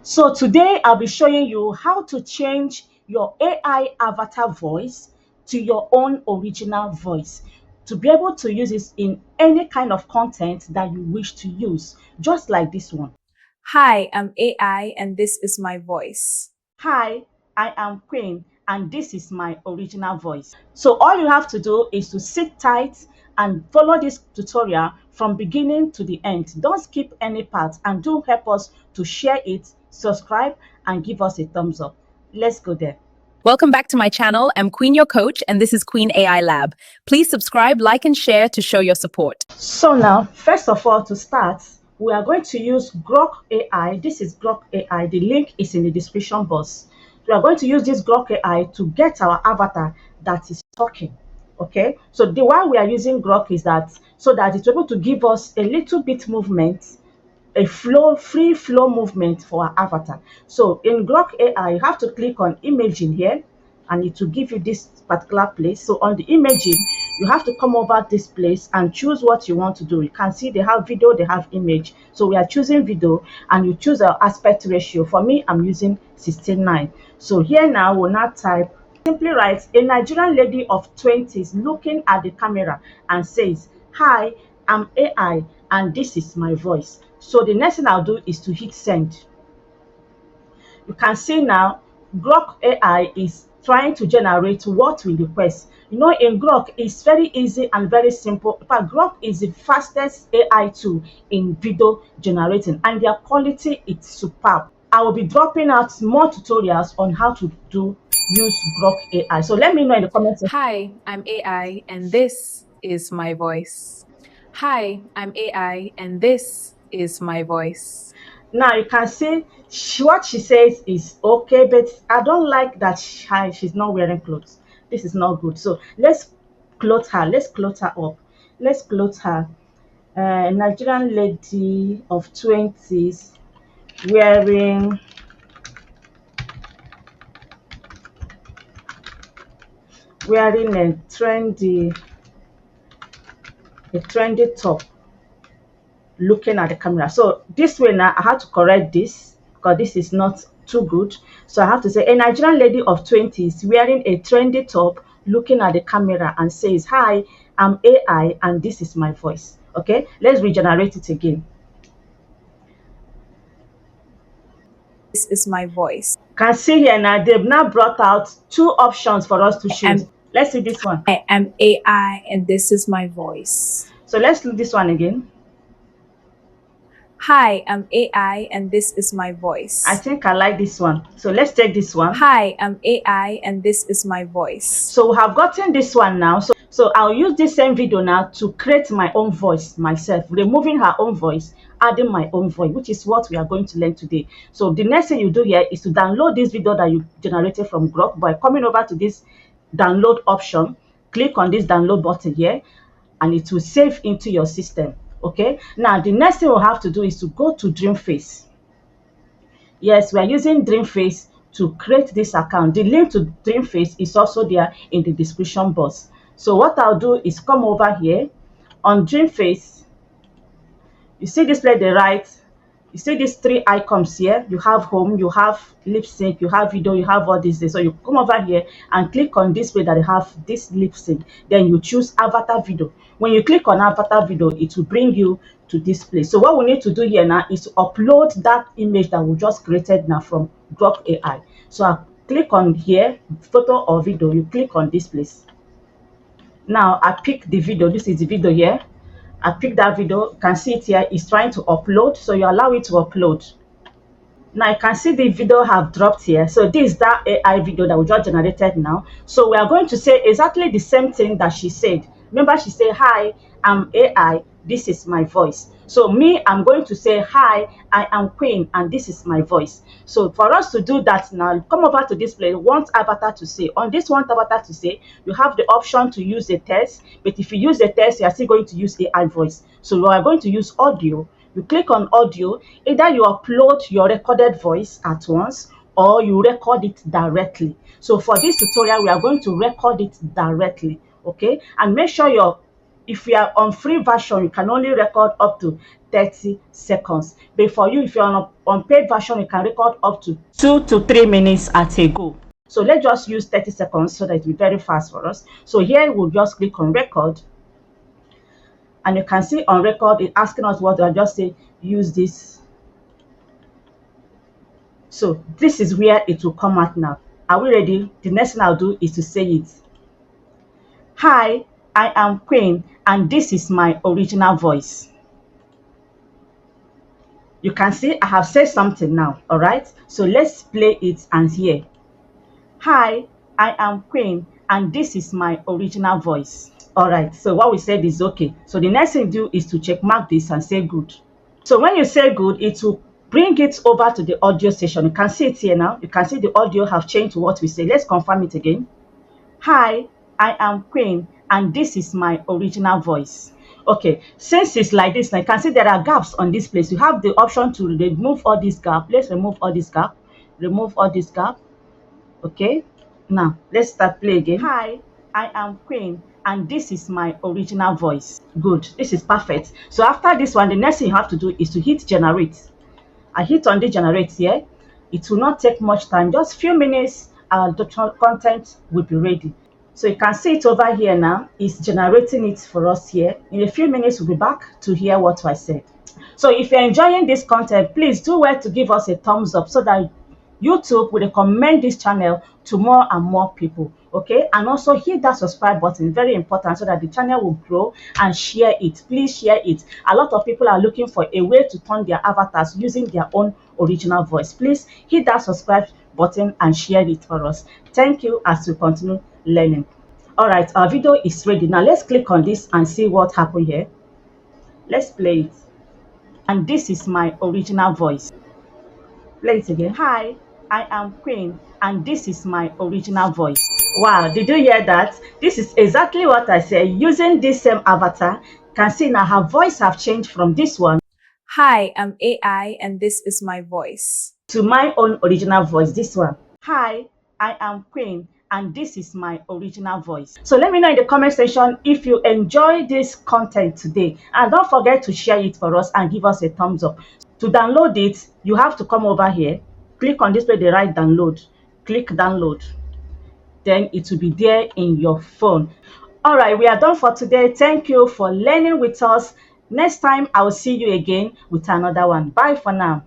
So today I'll be showing you how to change your AI avatar voice to your own original voice to be able to use this in any kind of content that you wish to use, just like this one. Hi, I'm AI and this is my voice. Hi, I am Queen and this is my original voice. So all you have to do is to sit tight and follow this tutorial from beginning to the end. Don't skip any part and do help us to share it, subscribe and give us a thumbs up. Let's go there. Welcome back to my channel. I'm Queen, your coach, and this is Queen AI Lab. Please subscribe, like, and share to show your support. So now, first of all, to start, we are going to use Grok AI. This is Grok AI. The link is in the description box. We are going to use this Grok AI to get our avatar that is talking. Okay, so the why we are using Grok is that so that it's able to give us a little bit movement, a free flow movement for our avatar. So in Grok AI, you have to click on imaging here and it will give you this particular place. So on the imaging, you have to come over this place and choose what you want to do. You can see they have video, they have image. So we are choosing video and you choose our aspect ratio. For me, I'm using 16:9. So here now, we'll now type, simply write, a Nigerian lady of 20s looking at the camera and says, "Hi, I'm AI and this is my voice." So the next thing I'll do is to hit send. You can see now Grok AI is trying to generate what we request. You know, in Grok, it's very easy and very simple. In fact, Grok is the fastest AI tool in video generating and their quality is superb. I will be dropping out more tutorials on how to use Grok AI. So let me know in the comments section. Hi, I'm AI and this is my voice. Hi, I'm AI and this is my voice. Now you can see what she says is okay, but I don't like that she's not wearing clothes. This is not good. So let's clothe her. Let's clothe her up. Let's clothe her. Nigerian lady of 20s wearing a trendy top, looking at the camera. So this way now I have to correct this because this is not too good. So I have to say a Nigerian lady of 20s wearing a trendy top, looking at the camera and says, "Hi, I'm AI and this is my voice." Okay, let's regenerate it again. This is my voice. Can see here now they've now brought out two options for us to choose. I'm, Let's see this one. I am AI and this is my voice. So let's do this one again. Hi, I'm AI and this is my voice. I think I like this one. So let's take this one. Hi, I'm AI and this is my voice. So we have gotten this one now. So I'll use this same video now to create my own voice myself, removing her own voice, adding my own voice, which is what we are going to learn today. So the next thing you do here is to download this video that you generated from Grok by coming over to this download option. Click on this download button here and it will save into your system. Okay, now the next thing we'll have to do is to go to Dreamface. Yes, we are using Dreamface to create this account. The link to Dreamface is also there in the description box. So what I'll do is come over here on Dreamface. You see this place, the right. You see these three icons here. You have home, you have lip sync, you have video, you have all these. So you come over here and click on this way that you have this lip sync. Then you choose avatar video. When you click on avatar video, it will bring you to this place. So what we need to do here now is to upload that image that we just created now from Grok AI. So I click on here, photo or video. You click on this place. Now I pick the video. This is the video here. I pick that video. You can see it here. It's trying to upload. So you allow it to upload. Now you can see the video have dropped here. So this is that AI video that we just generated now. So we are going to say exactly the same thing that she said. Remember, she said, "Hi, I'm AI. This is my voice." So me, I'm going to say, "Hi, I am Queen, and this is my voice." So for us to do that now, come over to this place, want avatar to say. On this want avatar to say, you have the option to use a text. But if you use a text, you are still going to use AI voice. So we are going to use audio. You click on audio, either you upload your recorded voice at once or you record it directly. So for this tutorial, we are going to record it directly, okay? And make sure your if you are on free version, you can only record up to 30 seconds. But for you, if you're on paid version, you can record up to 2 to 3 minutes at a go. So let's just use 30 seconds so that it will be very fast for us. So here we'll just click on record, and you can see on record it asking us what. I just say use this. So this is where it will come out now. Are we ready? The next thing I'll do is to say it. Hi, I am Queen, and this is my original voice. You can see I have said something now, all right? So let's play it and hear. Hi, I am Queen, and this is my original voice. All right, so what we said is okay. So the next thing you do is to check mark this and say good. So when you say good, it will bring it over to the audio session. You can see it here now. You can see the audio have changed to what we say. Let's confirm it again. Hi, I am Queen, and this is my original voice. Okay, since it's like this, now you can see there are gaps on this place. You have the option to remove all this gap. Let's remove all this gap. Remove all this gap. Okay, now let's start play again. Hi, I am Queen, and this is my original voice. Good, this is perfect. So after this one, the next thing you have to do is to hit generate. I hit on the generate here. It will not take much time, just few minutes, the content will be ready. So you can see it over here now. It's generating it for us here. In a few minutes, we'll be back to hear what I said. So if you're enjoying this content, please do well to give us a thumbs up so that YouTube will recommend this channel to more and more people. Okay, and also hit that subscribe button, very important, so that the channel will grow, and share it. Please share it. A lot of people are looking for a way to turn their avatars using their own original voice. Please hit that subscribe button and share it for us. Thank you as we continue learning. All right, our video is ready. Now let's click on this and see what happened here. Let's play it. And this is my original voice. Play it again. Hi, I am Queen, and this is my original voice. Wow, did you hear that? This is exactly what I said. Using this same avatar, you can see now her voice have changed from this one Hi, I'm AI, and this is my voice. to my own original voice, this one. Hi, I am Queen, and this is my original voice. So let me know in the comment section if you enjoy this content today, and don't forget to share it for us and give us a thumbs up. To download it, you have to come over here, click on this where they write download, click download, then it will be there in your phone. All right, we are done for today. Thank you for learning with us. Next time I will see you again with another one. Bye for now.